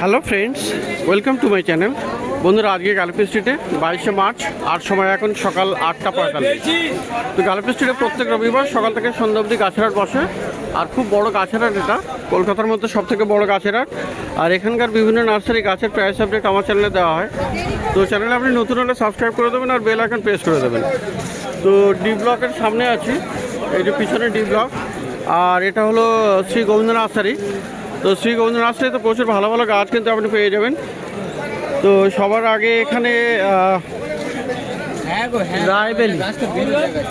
Hello friends, welcome to my channel. বন্ধুরা, আজকে গালপি স্ট্রিটে 22শে মার্চ, আর সময় এখন সকাল 8টা 45। তো গালপি স্ট্রিটে প্রত্যেক রবিবার সকাল থেকে সন্ধ্যা অবধি গাছের হাট বসে। আর খুব বড় গাছের হাট এটা, কলকাতার মধ্যে সব থেকে বড় গাছের হাট। আর এখানকার বিভিন্ন নার্সারি গাছের প্রাইস আপডেট আমার চ্যানেলে দেওয়া হয়। তো চ্যানেলে আপনি নতুন হলে সাবস্ক্রাইব করে দেবেন আর বেল আইকন প্রেস করে দেবেন। তো ডি ব্লকের সামনে আছি, এই যে পিছনে ডি ব্লক, আর এটা হলো শ্রী গোবিন্দ নার্সারি। তো শ্রী গোবিন্দ নার্সারিতে প্রচুর ভালো ভালো গাছ কিন্তু আপনি পেয়ে যাবেন। তো সবার আগে এখানে রায়বেলি,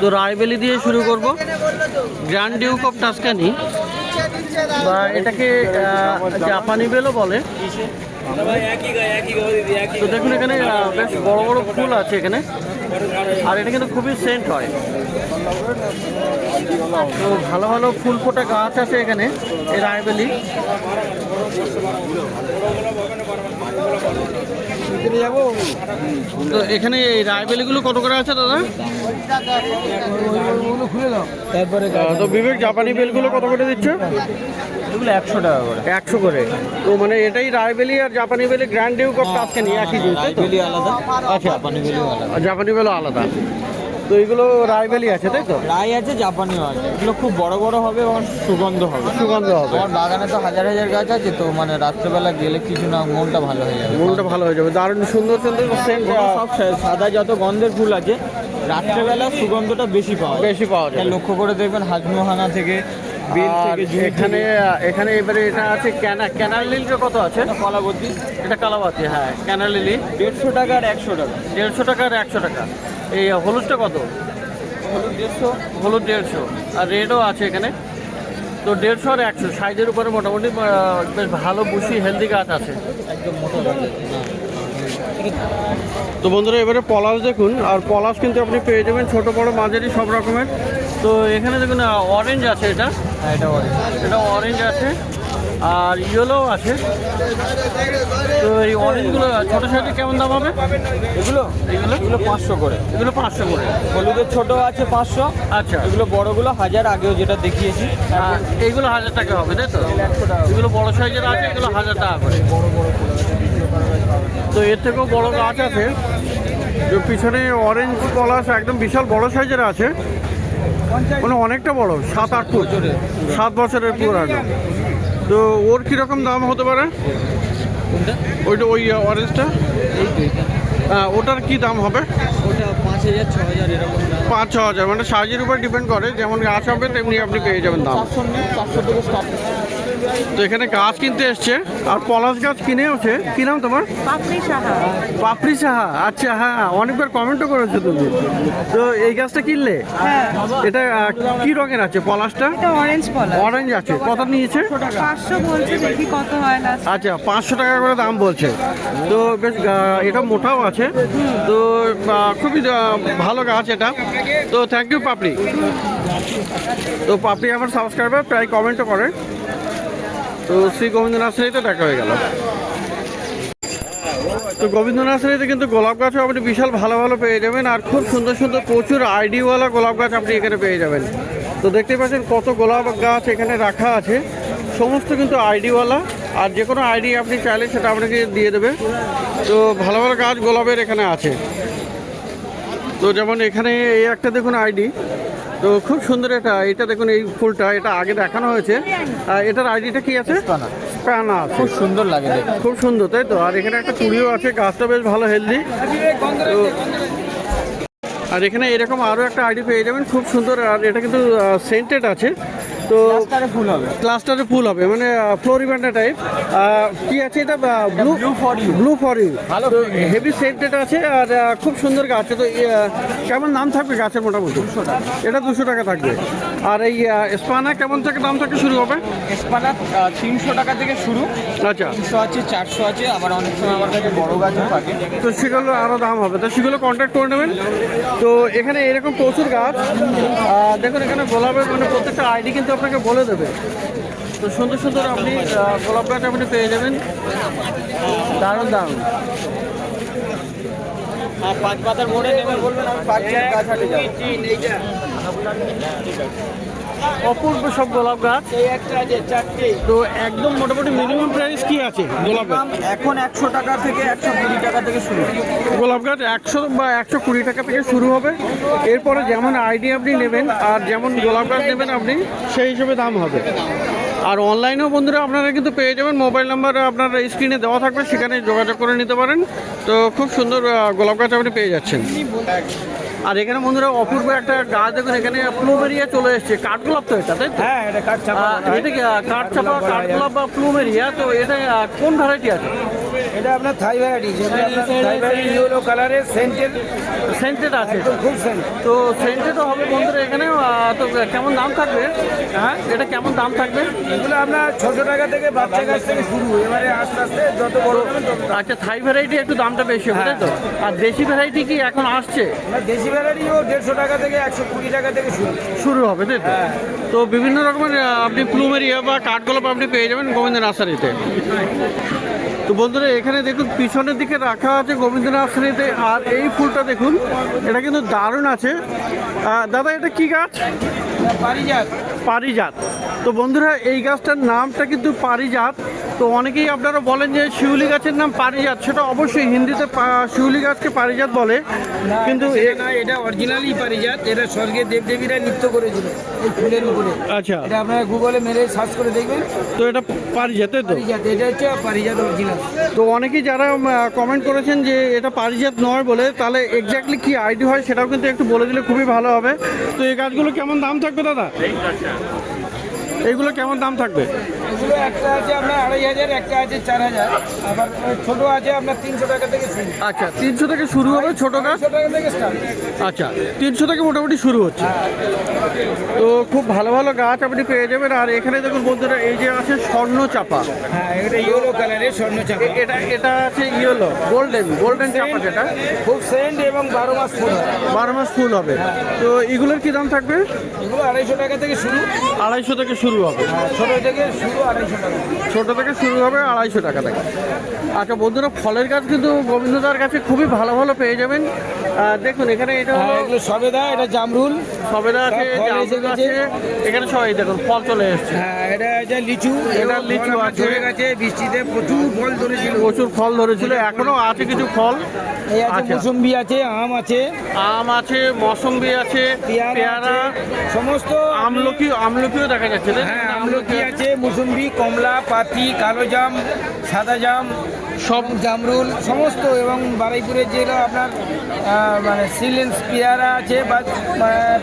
তো রায়বেলি দিয়ে শুরু করব। গ্র্যান্ড ডিউক অফ টাস্কানি, বা এটাকে জাপানি বেলও বলে। তো দেখুন এখানে বেশ বড় বড় ফুল আছে এখানে, আর এটা কিন্তু খুবই সেন্ট হয়। তো ভালো ভালো ফুল ফোটা গাছ আছে এখানে, এই রায়বেলি। তো এখানে এই রায়বেলিগুলো কত করে আছে দাদা? তো বিবেক, জাপানি বেলগুলো কত করে দিচ্ছে? এগুলো 100 টাকা করে। 100 করে। তো মানে এটাই রায়বেলি আর জাপানি বেলি গ্র্যান্ড ডিউক অফ টাস্কানি একই জিনিস? রায়বেলি আলাদা, আচ্ছা, জাপানি বেলিও আলাদা। জাপানি বেলও আলাদা। তো এগুলো রায়বেলি আছে তাই তো? রাই আছে, জাপানিও আছে। এগুলো খুব বড় বড় হবে এবং সুগন্ধ হবে। সুগন্ধ হবে। আমার বাগানে তো হাজার হাজার গাছ আছে, তো মানে রাত্রেবেলা গেলে কিছু না, মনটা ভালো হয়ে যাবে। মনটা ভালো হয়ে যাবে। দারুণ সুন্দর সুন্দর সেন্ট। সব সাদা যত গন্ধের ফুল আছে, রাত্রেবেলা সুগন্ধটা বেশি পাওয়া যায়। লক্ষ্য করে দেখবেন হাজমোহানা থেকে, বেল থেকে, এখানে এখানে এবারে এটা আছে ক্যানার লিলিটা কত আছে? কলাবতী, এটা কালাবাতি। হ্যাঁ, ক্যানার লিলি 150 টাকা আর 100 টাকা। 150 টাকা আর 100 টাকা। এই হলুদটা কত? হলুদ 150। হলুদ 150। আর রেডও আছে এখানে। তো 150 আর 100 সাইজের উপরে মোটামুটি বেশ ভালো বুশি হেলদি গাছ আছে। একদম মোটা গাছ। তো বন্ধুরা, এবারে পলাশ দেখুন। আর পলাশ কিন্তু আপনি পেয়ে যাবেন ছোটো বড়ো মাঝারি সব রকমের। তো এখানে দেখুন অরেঞ্জ আছে, এটা এটা অরেঞ্জ আছে, আর ইয়েলো আছে। তো এই অরেঞ্জগুলো ছোটো সাইজে কেমন দাম হবে? এগুলো 500 করে। এগুলো 500 করে। হলুদের ছোট আছে 500। আচ্ছা, এগুলো বড়গুলো 1000, আগেও যেটা দেখিয়েছি। এইগুলো 1000 টাকা হবে তাই তো? এগুলো বড় সাইজের আছে, এগুলো 1000 টাকা করে। তো এর থেকেও বড় গাছ আছে। যে পিছনে অরেঞ্জ পলাশ একদম বিশাল বড় সাইজের আছে, মানে অনেকটা বড়, 7-8 ফুট, 7 বছরের পুরানো। তো ওর কীরকম দাম হতে পারে? ওইটা ওই অরেঞ্জটা, ওটার কি দাম হবে? ওটা 5000, 6000 এরকম। 5-6 হাজার, মানে সাইজের উপর ডিপেন্ড করে। যেমন গাছ হবে তেমনি আপনি পেয়ে যাবেন দাম। 400 থেকে স্টার্ট। তো এখানে গাছ কিনতে এসছে, আর পলাশ গাছ কিনে আছে। কি নাম তোমার? পাপড়ি সাহা। পাপড়ি সাহা। আচ্ছা, হ্যাঁ, অনেকবার কমেন্টও করেছো তুমি। তো এই গাছটা কিনলে? হ্যাঁ। এটা কি রঙের আছে পলাশটা? এটা অরেঞ্জ পলাশ। অরেঞ্জ আছে। কত নিয়েছে? 500 বলছে, দেখি কত হয় না। আচ্ছা, 500 টাকা করে দাম বলছে। তো বেশ এটা মোটাও আছে। তো খুবই ভালো গাছ এটা। তো থ্যাংক ইউ পাপড়ি। তো পাপড়ি আমার সাবস্ক্রাইবার, প্রায় কমেন্টও করে। তো শ্রী গোবিন্দ নার্সারিতে দেখা হয়ে গেল। তো গোবিন্দ নার্সারিতে কিন্তু গোলাপ গাছও আপনি বিশাল ভালো ভালো পেয়ে যাবেন, আর খুব সুন্দর সুন্দর প্রচুর আইডিওয়ালা গোলাপ গাছ আপনি এখানে পেয়ে যাবেন। তো দেখতে পাচ্ছেন কত গোলাপ গাছ এখানে রাখা আছে, সমস্ত কিন্তু আইডিওয়ালা। আর যে কোনো আইডি আপনি চাইলে সেটা আপনাকে দিয়ে দেবে। তো ভালো ভালো গাছ গোলাপের এখানে আছে। তো যেমন এখানে এই একটা দেখুন আইডি, তো খুব সুন্দর। এটা দেখুন, এই ফুলটা এটা আগে দেখানো হয়েছে। এটার আইডিটা কি আছে? স্প্যানা। খুব সুন্দর লাগে দেখতে। খুব সুন্দর তাই তো? আর এখানে একটা কুড়িও আছে, গাছটা বেশ ভালো হেলদি। আর এখানে এরকম আরও একটা আইডি পেয়ে যাবেন, খুব সুন্দর। আর এটা কিন্তু সেন্টেড আছে। তো ফুল হবে, ক্লাস্টারে ফুল হবে, মানে ফ্লোরিবান্ডা টাইপ। কি আছে এটা? Blue for you. তো হেভি সেন্টেড আছে, আর খুব সুন্দর গাছ। তো কেমন দাম থাকবে গাছের মোটামুটি? 200 টাকা। এটা 200 টাকা থাকবে। আর এই স্পানা কেমন থেকে দাম থেকে শুরু হবে? স্পানা 300 টাকা থেকে শুরু। আচ্ছা, 300 আছে, 400 আছে, আবার অনেক সময় আমার কাছে বড় গাছও থাকে। তো সেগুলো আরও দাম হবে। তো সেগুলো কন্ট্যাক্ট করে নেবেন। তো এখানে এরকম প্রচুর গাছ দেখুন। এখানে গোলাপের মানে প্রত্যেকটা আইডি কিন্তু আপনাকে বলে দেবে। তো সুন্দর সুন্দর আপনি গোলাপ গাছ আপনি পেয়ে যাবেন, দারুণ দারুণ। আর 5 পাতার মোড়ে নেমে বলবেন আমি 5 গাছ হাটে যাবো। অপূর্ব সব গোলাপ গাছ। এই একটা আছে 4টে। তো একদম মোটামুটি মিনিমাম প্রাইস কি আছে গোলাপ গাছ? এখন 100 টাকা থেকে 120 টাকা থেকে শুরু। গোলাপ গাছ 100 বা 120 টাকা থেকে শুরু হবে। এরপরে যেমন আইডিয়া আপনি নেবেন আর যেমন গোলাপ গাছ নেবেন আপনি সেই হিসেবে দাম হবে। আর অনলাইনেও বন্ধুরা আপনারা কিন্তু পেয়ে যাবেন, মোবাইল নাম্বার আপনার স্ক্রিনে দেওয়া থাকবে, সেখানে যোগাযোগ করে নিতে পারেন। তো খুব সুন্দর গোলাপ গাছ আপনি পেয়ে যাচ্ছেন। আর এখানে বন্ধুরা অপূর্ব একটা গাছ দেখুন, এখানে প্লুমেরিয়া চলে এসছে। কাঠগোলাপ তো এটা, তাই তো? হ্যাঁ, এটা কাঠচাপা। এটা কি কাঠচাপা, কাঠগোলাপ বা প্লুমেরিয়া? তো এটা কোন ভ্যারাইটি আছে? এটা আপনার থাই ভ্যারাইটি, যেটা আপনার থাই ভ্যারাইটি ইয়েলো কালারের সেন্টেড আছে, খুব সেন্ট। তো সেন্টেডও হবে বন্ধুরা এখানে। তো কেমন দাম থাকবে? হ্যাঁ, এটা কেমন দাম থাকবে? এগুলো আপনার 600 টাকা থেকে বাচ্চা গাছ থেকে শুরু, এবারে আস্তে আস্তে যত বড় হবে তত দাম। আচ্ছা, থাই ভ্যারাইটি একটু দামটা বেশি হবে, তাই তো? আর দেশি ভ্যারাইটি কি এখন আসছে? আপনার দেশি ভ্যারাইটিও 150 টাকা থেকে 120 টাকা থেকে শুরু হবে, তাই তো? তো বিভিন্ন রকমের আপনি প্লুমেরিয়া বা কাঠগোলাপ আপনি পেয়ে যাবেন গোবিন্দ নার্সারিতে। তো বন্ধুরা এখানে দেখুন পিছনের দিকে রাখা আছে গোবিন্দ নার্সারিতে। আর এই ফুলটা দেখুন, এটা কিন্তু দারুণ আছে। দাদা এটা কি গাছ? পারিজাত। পারিজাত। তো বন্ধুরা এই গাছটার নামটা কিন্তু পারিজাত। তো অনেকেই আপনারা বলেন যে শিউলি গাছের নাম পারিজাত, সেটা অবশ্যই হিন্দিতে শিউলি গাছকে পারিজাত বলে, কিন্তু না, এটা অরিজিনালি পারিজাত। এটা স্বর্গের দেবদেবীরা নৃত্য করেছিল এই ফুলের উপরে। আচ্ছা, এটা আপনারা গুগলে মেরে সার্চ করে দেখবেন। তো এটা পারিজাত, তাই তো? পারিজাত, এটা হচ্ছে পারিজাত অরিজিনাল। তো অনেকেই যারা কমেন্ট করেছেন যে এটা পারিজাত নয় বলে, তাহলে এক্স্যাক্টলি কি আইডিয়া হয় সেটাও কিন্তু একটু বলে দিলে খুবই ভালো হবে। তো এই গাছগুলো কেমন দাম থাকবে দাদা? এইগুলো কেমন দাম থাকবে? এগুলো একটা আছে আপনার 2500, একটা আছে 4000, আবার ছোট আছে আপনার 300 টাকা থেকে শুরু। আচ্ছা, 300 থেকে শুরু হবে ছোট গাছ। 300 টাকা থেকে স্টার্ট। আচ্ছা, 300 থেকে মোটামুটি শুরু হচ্ছে। তো খুব ভালো ভালো গাছ আপনি পেয়ে যাবেন। আর এখানে দেখুন বন্ধুরা এই যে আছে স্বর্ণ চাপা। হ্যাঁ, এটা ইয়েলো কালারের স্বর্ণ চাপা। এটা আছে ইয়েলো গোল্ডেন চাপা, যেটা খুব সেন্ট এবং 12 মাস ফুল হয়। 12 মাস ফুল হবে। তো এগুলোর কি দাম থাকবে? এগুলো 250 টাকা থেকে শুরু। 250 থেকে শুরু হবে। ছোট থেকে শুরু 250 টাকা। ছোট থেকে শুরু হবে 250 টাকা থেকে। আচ্ছা বন্ধুরা, ফলের গাছ কিন্তু গোবিন্দদার কাছে খুবই ভালো ভালো পেয়ে যাবেন। দেখুন এখানে এটা হলো এগুলো সবেদা, এটা জামরুল। সবেদা আছে, ফল জামরুল এসে গেছে। আছে, এখানে সবাই দেখুন ফল চলে এসছে। হ্যাঁ, এটা লিচু। এটা লিচু ফল আছে। ধরে গেছে, বৃষ্টিতে প্রচুর ফল ধরেছিল। প্রচুর ফল ধরেছিল, এখনো আছে কিছু ফল। এই আছে আচ্ছা। মৌসুম্বি আছে, আম আছে, আম আছে, মৌসম্বি আছে, পেয়ারা, সমস্ত আমলকিও দেখা যাচ্ছে, তাই না? হ্যাঁ, আমলকি আছে, মৌসুম্বি, কমলা, পাতি, কালো জাম, সাদা জাম, সব জামরুল সমস্ত। এবং বারুইপুরে যেগুলো আপনার মানে সিলেন্স পেয়ারা আছে, বা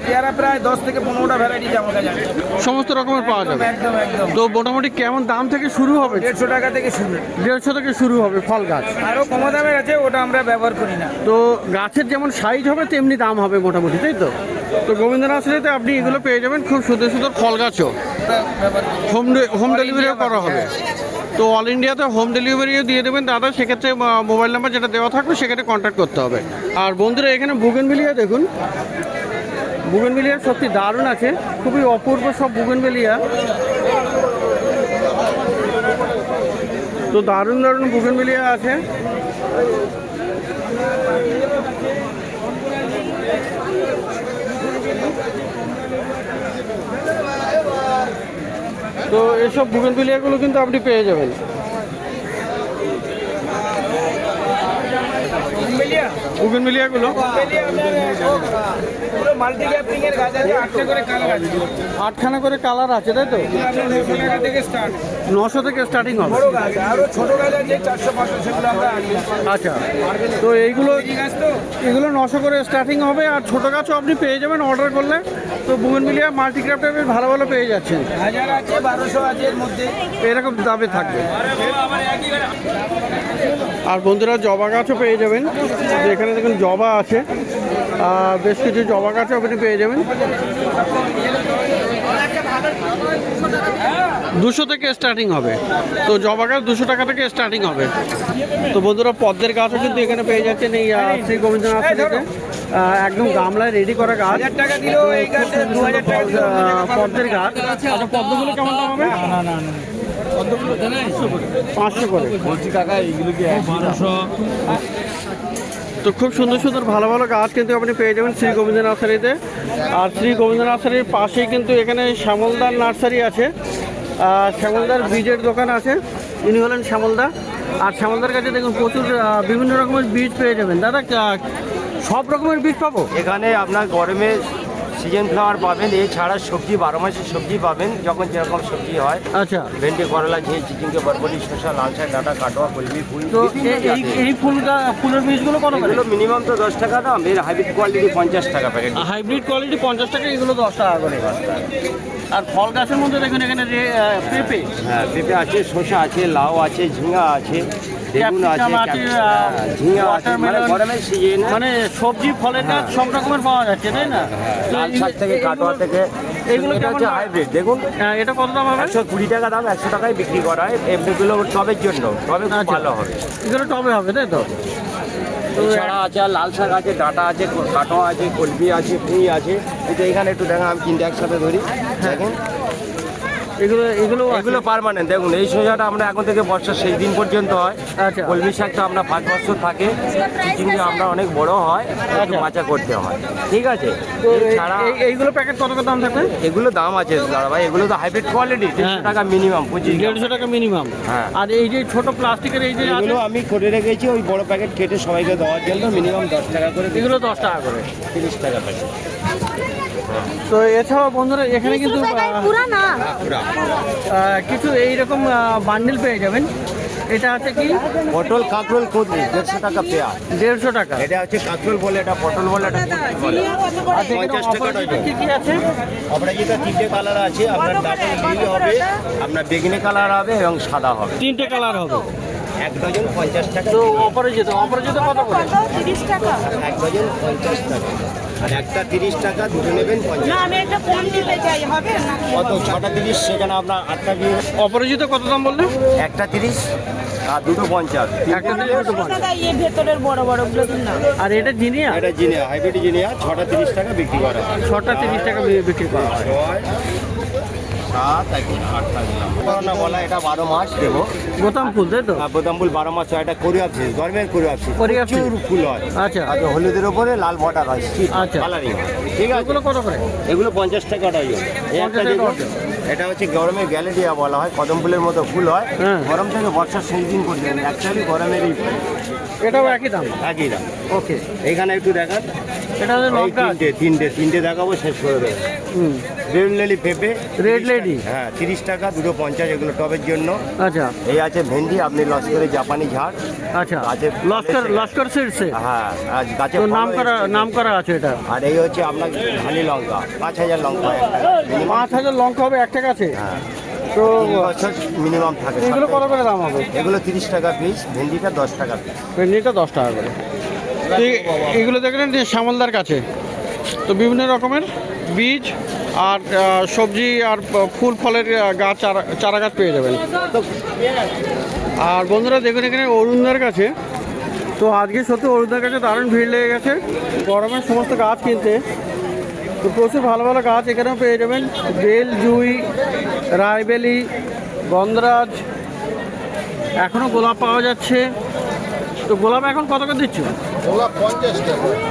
পেয়ারা প্রায় 10 থেকে 15টা ভ্যারাইটি আমার কাছে আছে। সমস্ত রকমের পাওয়া যাবে। একদম একদম। তো মোটামুটি কেমন দাম থেকে শুরু হবে? 150 টাকা থেকে শুরু। 150 থেকে শুরু হবে ফল গাছ। আরও কম দামের আছে, ওটা আমরা ব্যবহার করি না। তো গাছের যেমন সাইজ হবে তেমনি দাম হবে মোটামুটি, তাই তো? তো গোবিন্দ নার্সারিতে আপনি এগুলো পেয়ে যাবেন, খুব সুন্দর সুন্দর ফল গাছও। হোম ডেলিভারিও করা হবে। তো অল ইন্ডিয়াতে হোম ডেলিভারিও দিয়ে দেবেন দাদা। সেক্ষেত্রে মোবাইল নাম্বার যেটা দেওয়া থাকবে সেখানে কন্ট্যাক্ট করতে হবে। আর বন্ধুরা এখানে বুগেনভিলিয়া দেখুন, বুগেনভিলিয়া সত্যি দারুণ আছে, খুবই অপূর্ব সব বুগেনভিলিয়া। তো দারুণ দারুণ বুগেনভিলিয়া আছে। তো এসব বুগেনভিলিয়াগুলো কিন্তু আপনি পেয়ে যাবেন। বুগেনভিলিয়াগুলো মাল্টি ক্যাপিং এর গাছ আছে, 8টা করে কালার আছে। 8খানা করে কালার আছে, তাই তো? 900 টাকা থেকে স্টার্ট। 900 থেকে স্টার্টিং হবে। বড় গাছ, আরো ছোট গাছ আছে 400-500, সেগুলো আমরা আনি। আচ্ছা, তো এইগুলো এই গাছ তো এগুলো 900 করে স্টার্টিং হবে। আর ছোটো গাছও আপনি পেয়ে যাবেন অর্ডার করলে। তো বুগেনভিলিয়া মাল্টিক্রাফ্টে বেশ ভালো ভালো পেয়ে যাচ্ছেন। 1000 আছে, 1200 আছে, এর মধ্যে এরকম দামে থাকবে। আর বন্ধুরা জবা গাছও পেয়ে যাবেন। এখানে দেখুন জবা আছে, বেশ কিছু জবা গাছও আপনি পেয়ে যাবেন। 200 থেকে স্টার্টিং হবে। তো জবা গাছ 200 টাকা থেকে স্টার্টিং হবে। তো বন্ধুরা পদ্মের গাছও কিন্তু এখানে পেয়ে যাচ্ছেন এই শ্রী গোবিন্দ নার্সারিতে। একদম গামলায় রেডি করা গাছ। 1000 টাকা দিলেও এই গাছে 2000 টাকা পদ্মের গাছ। আচ্ছা, পদ্মগুলো কেমন দাম হবে? না 500 করে। বলছি কাকা, এইগুলো কি 1200? তো খুব সুন্দর সুন্দর ভালো ভালো গাছ কিন্তু আপনি পেয়ে যাবেন শ্রী গোবিন্দ নার্সারিতে। আর শ্রী গোবিন্দ নার্সারির পাশেই কিন্তু এখানে শ্যামলদার নার্সারি আছে, শ্যামলদার বীজের দোকান আছে, ইনি হলেন শ্যামলদা। আর শ্যামলদার কাছে দেখুন প্রচুর বিভিন্ন রকমের বীজ পেয়ে যাবেন। দাদা সব রকমের বীজ পাবো? এখানে আপনার গরমে সিজন ফ্লাওয়ার পাবেন, এছাড়া সবজি 12 মাসের সবজি পাবেন, যখন যেরকম সবজি হয়। আচ্ছা, ভেন্ডি, করলা, ঝিঙে, চিচিঙ্গে, বরবটি, শসা, লাল শাক, ডাঁটা, কাটোয়া, কলমি, ফুল। তো এই ফুলের বীজগুলো কত করে? এগুলো মিনিমাম তো 10 টাকা দাম, এর হাইব্রিড কোয়ালিটি 50 টাকা প্যাকেট। হাইব্রিড কোয়ালিটি 50 টাকা, এগুলো 10 টাকা করে। আর ফল গাছের মধ্যে দেখুন এখানে পেঁপে, হ্যাঁ পেঁপে আছে, শসা আছে, লাউ আছে, ঝিঙা আছে, বেগুন আছে, ক্যাপসিকাম আছে, ঝিঙা আছে, মানে watermelon, গরমের সিজন। মানে সবজি ফলের গাছ সব রকমের পাওয়া যাচ্ছে, তাই না? তো লাল শাক থেকে কাটোয়া থেকে, এগুলো এটা কেমন হচ্ছে দাম? হাইব্রিড। দেখুন এটা কত দাম হবে? 120 টাকা দাম, 100 টাকায় বিক্রি করা হয়। এমনিগুলো টবের জন্য, টবে খুব আচ্ছা। ভালো হবে। এগুলো টবে হবে, তাই তো? এছাড়া আছে আর লাল শাক আছে, ডাঁটা আছে, কাটোয়া আছে, কলমি আছে, পুঁই আছে। কিন্তু এখানে একটু দেখা, আমি তিনটে একসাথে ধরি, দেখেন এগুলো এগুলো এগুলো পার্মানেন্ট। দেখুন এই সোজাটা আমরা এখন থেকে বর্ষার সেই দিন পর্যন্ত হয়। আচ্ছা। কলমি শাকটা আমরা 5 বছর থাকে, চিচিঙ্গে আমরা অনেক বড় হয়, একটু মাচা করতে হয়, ঠিক আছে। তো এছাড়া এইগুলো প্যাকেট কত করে দাম থাকবে? এগুলো দাম আছে দাদা ভাই, এগুলো তো হাইব্রিড কোয়ালিটি, 150 টাকা মিনিমাম, 150 টাকা মিনিমাম। হ্যাঁ। আর এই যে ছোট প্লাস্টিকের এই যে আছে, এগুলো আমি করে রেখেছি ওই বড় প্যাকেট কেটে সবাইকে দেওয়ার জন্য, মিনিমাম 10 টাকা করে, এগুলো 10 টাকা করে, 30 টাকা প্যাকেট। তো এছাড়াও বন্ধুরা এখানে কিন্তু কিছু এইরকম বান্ডিল পেয়ে যাবেন। এটা আছে কি? পটল, কাঁকরোল, কুঁদরি 150 টাকা পেয়া। 150 টাকা। এটা হচ্ছে কাঁকরোল বলে, এটা পটল বলে, এটা কুঁদরি বলে। আচ্ছা, এখানে 50 টাকা অপরাজিতা ডজন। কি কি আছে? অপরাজিতা 3টে কালার আছে, আপনার ডাবল নীল হবে, আপনার বেগুনি কালার হবে এবং সাদা হবে। 3টে কালার হবে। 1 ডজন 50 টাকা। তো অপরাজিতা কত করে? 30 টাকা। 1 ডজন 50 টাকা, আর একটা 30 টাকা, দুটো নেবেন 50। না, আমি একটা কম নিতে চাই, হবে না? কত? 6টা 30, সেখানে আপনার 8টা দিয়ে অপরাজিতা কত দাম বললেন? একটা 30 আর দুটো 50। একটা দিলে দুটো পাঁচ। দাদা, এই ভেতরের বড় বড় গুলো দিন না। আর এটা জিনিয়া এটা জিনিয়া, হাইব্রিড জিনিয়া, 6টা 30 টাকা বিক্রি করা হয়। 6টা 30 টাকা বিক্রি করা হয়। 6, 7, 8টা দিলাম। করোনা বলা, এটা 12 মাস দেবো। বোতাম ফুল, তাই তো? বোতাম ফুল 12 মাস হয়, এটা কোরিয়া ফিস, গরমের কোরিয়া ফিস, কোরিয়া ফিস। প্রচুর ফুল হয়। আচ্ছা। আর হলুদের ওপরে লাল বর্ডার হয়, আচ্ছা। কালারিং, ঠিক আছে। এগুলো কত করে? এগুলো 50 টাকা ডজন। এই 50 একটা টাকা দেখুন, ডজন। এটা হচ্ছে গরমের গ্যালেরিয়া বলা হয়, কদম ফুলের মতো ফুল হয়। হ্যাঁ। গরম থেকে বর্ষার সিজন পর্যন্ত অ্যাকচুয়ালি গরমেরই ফুল, এটাও একই দাম। একই দাম। ওকে। এখানে একটু দেখান, এটা হচ্ছে এই লঙ্কা। তিনটে দেখাবো, শেষ করে দেবো। হুম। রেড লেডি পেঁপে, রেড লেডি। হ্যাঁ 30 টাকা, দুটো 50, এগুলো টবের জন্য। আচ্ছা এই আছে ভেন্ডি, আপনি লস্করের জাপানি ঝাড়। আচ্ছা। গাছে লস্কর সিডসে। হ্যাঁ, আর গাছে তো ফলও নাম এসছে। করা আছে এটা। আর এই হচ্ছে আপনার ধানি লঙ্কা, 5000 লঙ্কা একটা মিনিমাম। 5000 লঙ্কা হবে একটা গাছে। হ্যাঁ, তো 3 বছর মিনিমাম থাকে। এগুলো কত করে দাম হবে? এগুলো 30 টাকা পিস, ভেন্ডিটা 10 টাকা পিস। ভেন্ডিটা 10 টাকা করে। তো এগুলো দেখলেন যে শ্যামলদার কাছে তো বিভিন্ন রকমের বীজ আর সবজি আর ফুল ফলের গাছ চারা গাছ পেয়ে যাবেন। আর বন্ধুরা দেখুন এখানে অরুণদার কাছে, তো আজকে সত্যি অরুণদার কাছে দারুণ ভিড় লেগে গেছে গরমের সমস্ত গাছ কিনতে। তো প্রচুর ভালো ভালো গাছ এখানেও পেয়ে যাবেন, বেল, জুই, রায়বেলি, গন্ধরাজ, এখনও গোলাপ পাওয়া যাচ্ছে। তো গোলাপ এখন কত করে দিচ্ছ?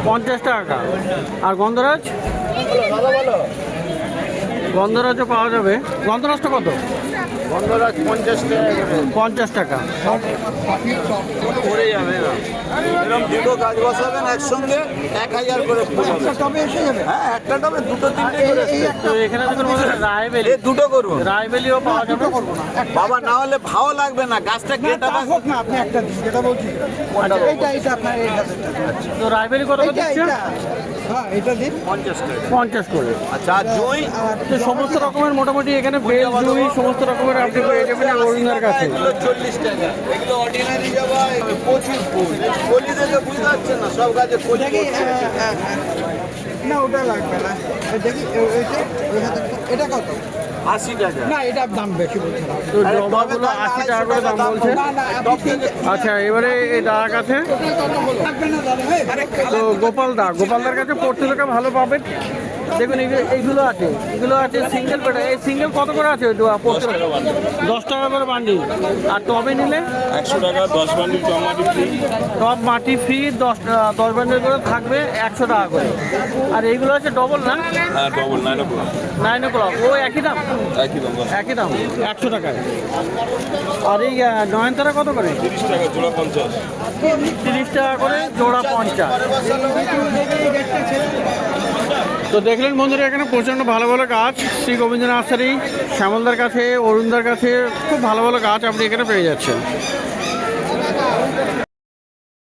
50 টাকা। আর গন্ধরাজ? গন্ধরাজও পাওয়া যাবে। গন্ধরাজটা কত? গন্ধরাজ 50 টাকা। 50 টাকা। পড়ে যাবে না, এরকম দুটো গাছ বসাবেন একসঙ্গে 1000 করে ফুল হবে। হ্যাঁ, একটা টবে দুটো তিনটে করে। তো এখানে দেখুন বন্ধুরা রায়বেলি, এই দুটো করুন রায়বেলিও পাওয়া যাবে। বাবা, না হলে ভাও লাগবে না, গাছটা কেটে হোক না, আপনি একটা দিন, যেটা বলছি এইটা আপনার এইটা। তো রায়বেলি কত করে দিচ্ছে? হ্যাঁ, এটা দিন 50 করে। আচ্ছা, আর জুই তো সমস্ত রকমের মোটামুটি এখানে বেল, জুই সমস্ত রকমের আপনি পেয়ে যাবেন অরুণদার কাছে। এগুলো 40 টাকা। এগুলো অর্ডিনারি জবা, প্রচুর ফুল। কলি দেখে বুঝতে পারছেন না, সব গাছে কলি পড়ছে। না, ওটা লাগবে না। দেখি এটা কত? 80 টাকা। না, এটার দাম বেশি বলছে না। তো জবাগুলো 80 টাকা করে দাম বলছে। না, না, আপনি আচ্ছা, এবারে এই দাদার কাছে লাগবে না দাদা ভাই। তো গোপালদার কাছে প্রত্যেকটা ভালো পাবেন। দেখুন এইগুলো আছে, এগুলো আছে সিঙ্গেল পেটা। এই সিঙ্গেল কত করে আছে? 10 টাকা করে বান্ডিল। আর টবে নিলে 100 টাকা 10 বান্ডিল টব মাটি ফ্রি। টব মাটি ফ্রি 10 বান্ডিল করে থাকবে 100 টাকা করে। আর এইগুলো আছে ডবল না? হ্যাঁ ডবল 9 o'clock ও একই দাম? একই দাম। একই দাম 100 টাকায়। আর এই নয়নতারা কত করে? 30 টাকা জোড়া 50। 30 টাকা করে জোড়া 50। তো দেখলেন বন্ধুরা, এখানে প্রচণ্ড ভালো ভালো গাছ শ্রী গোবিন্দ নার্সারি, শ্যামলদার কাছে, অরুণদার কাছে খুব ভালো ভালো গাছ আপনি এখানে পেয়ে যাচ্ছেন।